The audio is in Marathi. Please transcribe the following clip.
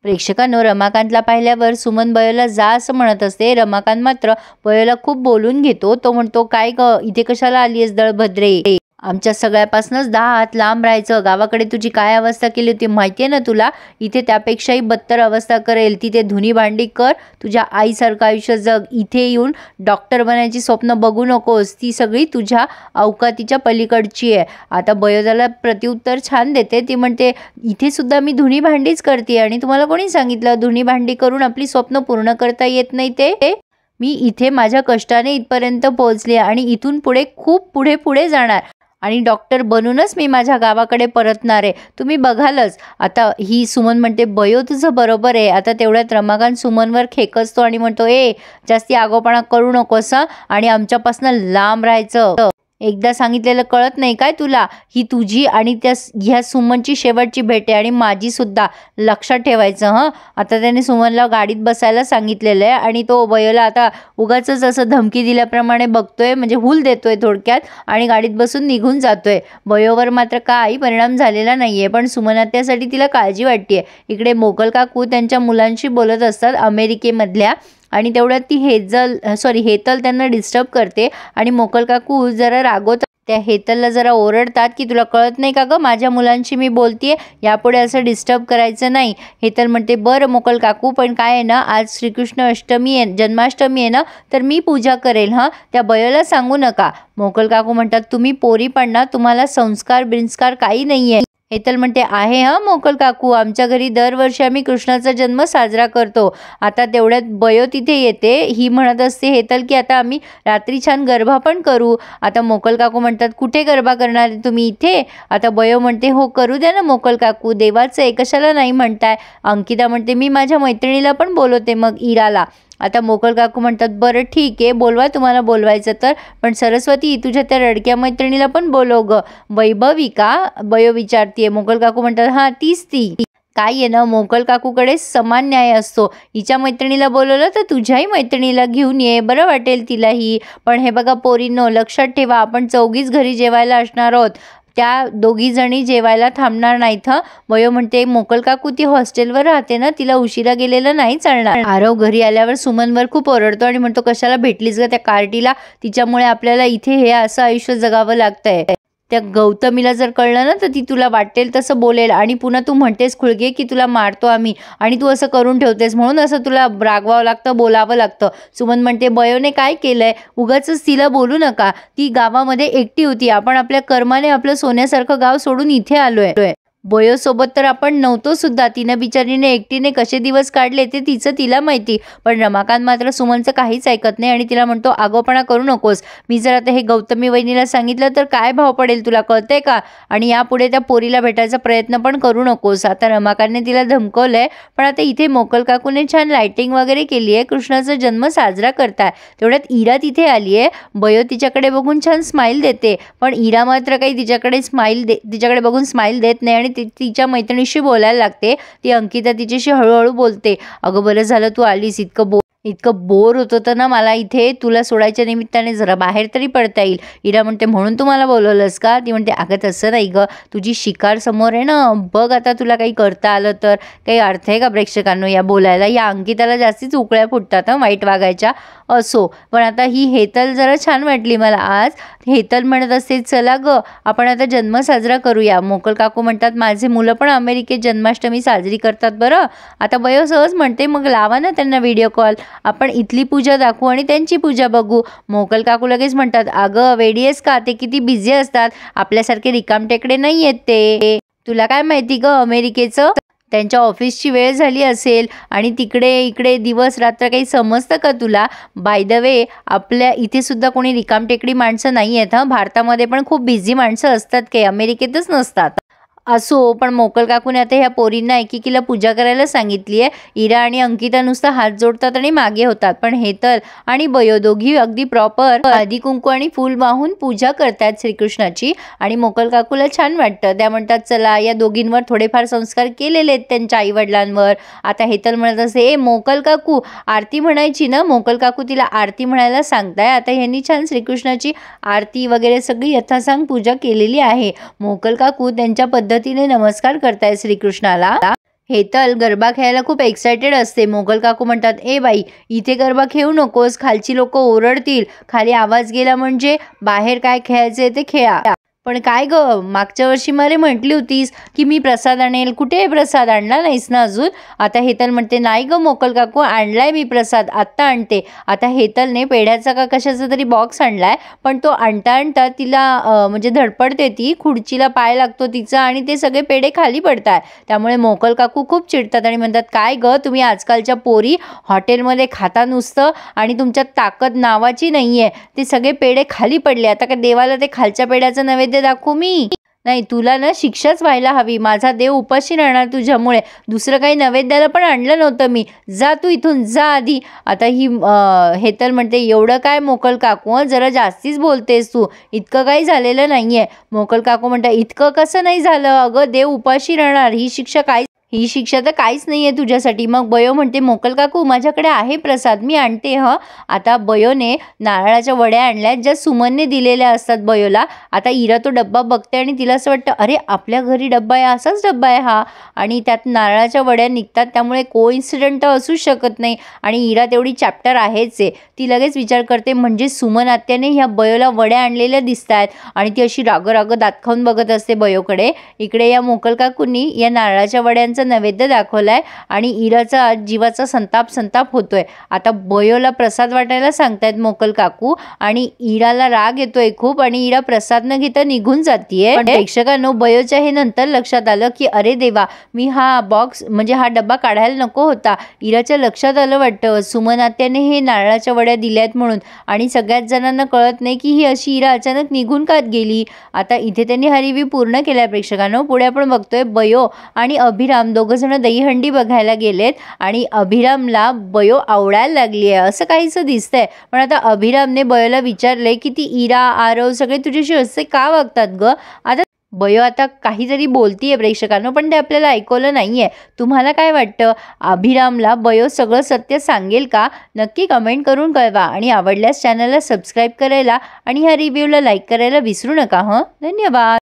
प्रेक्षकांनो, रमाकांतला पाहिल्यावर सुमन बयोला जा असं म्हणत असते. रमाकांत मात्र बयोला खूप बोलून घेतो. तो म्हणतो, काय ग इथे कशाला आलीयस दळभद्रे? आमच्या सगळ्यापासूनच 10 हात लांब राहायचं. गावाकडे तुझी काय अवस्था केली होती माहितीये ना तुला. इथे त्यापेक्षाही बदतर अवस्था करेल. तिथे धुनी भांडी कर, तुझ्या आईसारखं आयुष्य जग. इथे येऊन डॉक्टर बनायची स्वप्न बघू नकोस, ती सगळी तुझ्या अवकातीच्या पलीकडची आहे. आता बयो त्याला प्रत्युत्तर छान देते. ती म्हणते, इथे सुद्धा मी धुनी भांडीच करते आणि तुम्हाला कोणी सांगितलं धुनी भांडी करून आपली स्वप्न पूर्ण करता येत नाही ते? मी इथे माझ्या कष्टाने इथपर्यंत पोहोचले आणि इथून पुढे खूप पुढे पुढे जाणार आणि डॉक्टर बनूनच मी माझ्या गावाकडे परतणार आहे. तुम्ही बघालच. आता ही सुमन म्हणते, बयो तुझं बरोबर आहे. आता तेवढ्यात रमाकांत सुमनवर खेकसतो आणि म्हणतो, जास्ती आगोपणा करू नकोस आणि आमच्यापासून लांब राहायचं. एकदा सांगितलेलं कळत नाही काय तुला? ही तुझी आणि ह्या सुमनची शेवटची भेट आहे आणि माझी सुद्धा, लक्षात ठेवायचं. आता त्याने सुमनला गाडीत बसायला सांगितलेलं आहे आणि तो बयोला आता उगाच असं धमकी दिल्याप्रमाणे बघतोय, म्हणजे हूल देतोय थोडक्यात, आणि गाडीत बसून निघून जातोय. बयोवर मात्र काही परिणाम झालेला नाहीये, पण सुमन त्यासाठी तिला काळजी वाटते. इकडे मोकल काकू त्यांच्या मुलांशी बोलत असतात अमेरिकेमधल्या, आणि तेवढ्यात ती हेतल त्यांना डिस्टर्ब करते आणि मोकल काकू जरा रागवतात. त्या हेतलला जरा ओरडतात की तुला कळत नाही का ग, माझ्या मुलांशी मी बोलतेय, यापुढे असं डिस्टर्ब करायचं नाही. हेतल म्हणते, बरं मोकल काकू, पण काय आहे ना, आज श्रीकृष्ण अष्टमी आहे, जन्माष्टमी आहे ना, तर मी पूजा करेल. त्या बयोला सांगू नका. मोकल काकू म्हणतात, तुम्ही पोरी पण ना, तुम्हाला संस्कार बिंस्कार काही नाहीये. हेतल म्हणते, आहे मोकल काकू, आमच्या घरी दरवर्षी आम्ही कृष्णाचा जन्म साजरा करतो. आता तेवढ्यात बयो तिथे येते. ही म्हणत असते हेतल की आता आम्ही रात्री छान गरबा पण करू. आता मोकल काकू म्हणतात, कुठे गरबा करणार तुम्ही? इथे? आता बयो म्हणते, हो करू द्या ना मोकल काकू, देवाचं आहे, कशाला नाही म्हणताय. अंकिता म्हणते, मी माझ्या मैत्रिणीला पण बोलवते मग, इराला. आता मोकल काकू म्हणतात, बरं ठीक आहे, बोलवा तुम्हाला बोलवायचं तर, पण सरस्वती तुझ्या त्या रडक्या मैत्रिणीला पण बोलव ग. वैभविका? बयो विचारतीये. मोकल काकू म्हणतात, हां तीच ती. काय आहे ना, मोकल काकूकडे समान न्याय असतो. हिच्या मैत्रिणीला बोलवलं तर तुझ्याही मैत्रिणीला घेऊन ये, बरं वाटेल तिलाही. पण हे बघा पोरींनो, लक्षात ठेवा, आपण चौघीच घरी जेवायला असणार आहोत, त्या दोघी जणी जेवायला थांबणार नाहीत. वयो म्हणते, मोकल काकू ती हॉस्टेलवर राहते ना, तिला उशिरा गेलेलं नाही चालणार. आरव घरी आल्यावर सुमनवर खूप ओरडतो आणि म्हणतो, कशाला भेटलीस ग त्या कार्टीला, तिच्यामुळे आपल्याला इथे हे असं आयुष्य जगावं लागतंय. त्या गौतमीला जर कळलं ना तर ती तुला वाटेल तसं बोलेल आणि पुन्हा तू म्हणतेस खुळगे की तुला मारतो आम्ही आणि तू असं करून ठेवतेस, म्हणून असं तुला रागवावं लागतं, बोलावं लागतं. सुमन म्हणते, बयोने काय केलंय, उगाचच तिला बोलू नका. ती गावामध्ये एकटी होती, आपण आपल्या कर्माने आपलं सोन्यासारखं गाव सोडून इथे आलोय. बयोसोबत तर आपण नव्हतो सुद्धा. तिनं बिचारीने एकटीने कसे दिवस काढले ते तिला माहिती. पण रमाकांत मात्र सुमनचं काहीच ऐकत नाही आणि तिला म्हणतो, आगोपणा करू नकोस. मी जर आता हे गौतमी वहिनीला सांगितलं तर काय भाव पडेल तुला, कळतंय का? आणि यापुढे त्या पोरीला भेटायचा प्रयत्न पण करू नकोस. आता रमाकांतने तिला धमकवलंय, पण आता इथे मोकल काकूने छान लाइटिंग वगैरे केली आहे, कृष्णाचा जन्म साजरा करताय. तेवढ्यात इरा तिथे आली आहे. बयो तिच्याकडे बघून छान स्माईल देते, पण इरा मात्र काही तिच्याकडे बघून स्माईल देत नाही आणि तिच्या मैत्रिणीशी बोलायला लागते. ती अंकिता तिच्याशी हळूहळू बोलते, अगं बरं झालं तू आलीस, इतकं बोर होत होतं ना मला इथे, तुला सोडायच्या निमित्ताने जरा बाहेर तरी पडता येईल. इरा म्हणते, म्हणून तू मला बोलवलंस का? ती म्हणते, अगं तसं नाही ग, तुझी शिकार समोर आहे ना, बघ आता तुला काही करता आलं तर. काही अर्थ आहे का प्रेक्षकांनो या बोलायला? या अंकिताला जास्तीच उकळ्या फुटतात वाईट वागायच्या. असो, पण आता ही हेतल जरा छान वाटली मला आज. हेतल म्हणत असते, चला ग आपण आता जन्म साजरा करूया. मोकल काकू म्हणतात, माझे मुलं पण अमेरिकेत जन्माष्टमी साजरी करतात बरं. आता बयो सहज म्हणते, मग लावा ना त्यांना व्हिडिओ कॉल, आपण इथली पूजा दाखवू आणि त्यांची पूजा बघू. मोकल काकू लगेच म्हणतात, अगं वेडी आहेस का, ते किती बिझी असतात, आपल्यासारखे रिकामटेकडे नाही आहेत ते, तुला काय माहिती ग अमेरिकेचं, त्यांच्या ऑफिसची वेळ झाली असेल आणि तिकडे इकडे दिवस रात्र काही समजतं का तुला? बाय द वे, आपल्या इथे सुद्धा कोणी रिकामटेकडी माणसं नाही आहेत. भारतामध्ये पण खूप बिझी माणसं असतात, काही अमेरिकेतच नसतात. असो, पण मोकल काकूने आता ह्या पोरींना एकेकीला पूजा करायला सांगितली आहे. इरा आणि अंकिता नुसतं हात जोडतात आणि मागे होतात, पण हेतल आणि बयो दोघी अगदी प्रॉपर हळदी कुंकू आणि फूल वाहून पूजा करतात श्रीकृष्णाची. आणि मोकल काकूला छान वाटतं. त्या म्हणतात, चला या दोघींवर थोडेफार संस्कार केलेले आहेत त्यांच्या आईवडिलांवर. आता हेतल म्हणत असते, मोकल काकू आरती म्हणायची ना. मोकल काकू तिला आरती म्हणायला सांगताय. आता ह्यांनी छान श्रीकृष्णाची आरती वगैरे सगळी यथासांग पूजा केलेली आहे. मोकल काकू त्यांच्या पद्धतीने नमस्कार करताय श्रीकृष्णाला. हेतल गरबा खेळायला खूप एक्सायटेड असते. मोगल काकू म्हणतात, ए बाई, इथे गरबा खेळू नकोस, खालची लोक ओरडतील, खाली आवाज गेला म्हणजे बाहेर काय खेळायचे ते खेळा. पण काय ग, मागच्या वर्षी मला म्हटली होतीस की मी प्रसाद आणेल, कुठे आहे प्रसाद, आणला नाहीस ना अजून. आता हेतल म्हणते, नाही ग मोकल काकू, आणलाय मी प्रसाद, आत्ता आणते. आता हेतलने पेढ्याचा का कशाचा तरी बॉक्स आणलाय, पण तो आणता आणता तिला म्हणजे धडपडते, ती खुर्चीला पाय लागतो तिचा आणि ते सगळे पेढे खाली पडतात. त्यामुळे मोकल काकू खूप चिडतात आणि म्हणतात, काय ग तुम्ही आजकालच्या पोरी हॉटेलमध्ये खाता नुसतं आणि तुमच्यात ताकद नावाची नाहीये, ते सगळे पेढे खाली पडले, आता का देवाला ते खालच्या पेढ्याचं नैवेद्य दाखवू मी? नाही, तुला ना शिक्षाच व्हायला हवी, माझा देव उपाशी राहणार तुझ्यामुळे, दुसरं काही नैवेद्याला पण आणलं नव्हतं मी, जा तू इथून जा आधी. आता ही हेतल म्हणते, एवढं काय मोकल काकू, जरा जास्तीच बोलतेस तू, इतकं काही झालेलं नाहीये. मोकल काकू म्हणतात, इतकं कसं नाही झालं, अगं देव उपाशी राहणार, ही शिक्षा तर काहीच नाहीये तुझ्यासाठी. मग बयो म्हणते, मोकल काकू माझ्याकडे आहे प्रसाद, मी आणते आता बयोने नारळाच्या वड्या आणल्या, ज्या सुमनने दिलेल्या असतात बयोला. आता इरा तो डब्बा बघते आणि तिला असं वाटतं, अरे आपल्या घरी डब्बा आहे, असाच डब्बा आहे हा, आणि त्यात नारळाच्या वड्या निघतात, त्यामुळे कोइन्सिडेंट असूच शकत नाही. आणि इरा तेवढी चॅप्टर आहेच आहे, ती लगेच विचार करते, म्हणजे सुमन आत्याने ह्या बयोला वड्या आणलेल्या दिसत आहेत, आणि ती अशी राग दात खाऊन बघत असते बयोकडे. इकडे या मोकल काकूंनी या नारळाच्या वड्यांचा नैवेद्य दाखवलाय आणि इराचा जीवाचा संताप होतोय. आता बयोला प्रसाद वाटायला सांगतायत मोकल काकू आणि इराला राग येतोय खूप आणि इरा प्रसाद न घेता निघून जातीये. पण प्रेक्षकांनो, बयोच्या हे नंतर लक्षात आलं की अरे देवा, मी हा बॉक्स म्हणजे हा डब्बा काढायला नको होता. इराच्या लक्षात आलं वाटतं सुमन आत्याने हे नारळाच्या वड्या दिल्यात म्हणून, आणि सगळ्याच जणांना कळत नाही की ही अशी इरा अचानक निघून का गेली. आता इथे त्यांनी हा रिव्ह्यू पूर्ण केलाय प्रेक्षकांनो. पुढे आपण बघतोय बयो आणि अभिराम दोघं जण दहीहंडी बघायला गेलेत आणि अभिरामला बयो आवडायला लागली आहे असं काहीच दिसतंय. पण आता अभिरामने बयोला विचारले की ती इरा आरव सगळे तुझ्याशी असे का वागतात ग. आता बयो आता काहीतरी बोलतीये प्रेक्षकांनो, पण ते आपल्याला ऐकवलं नाहीये. तुम्हाला काय वाटतं, अभिरामला बयो सगळं सत्य सांगेल का? नक्की कमेंट करून कळवा आणि आवडल्यास चॅनलला सबस्क्राईब करायला आणि ह्या रिव्ह्यूला लाईक करायला विसरू नका. धन्यवाद.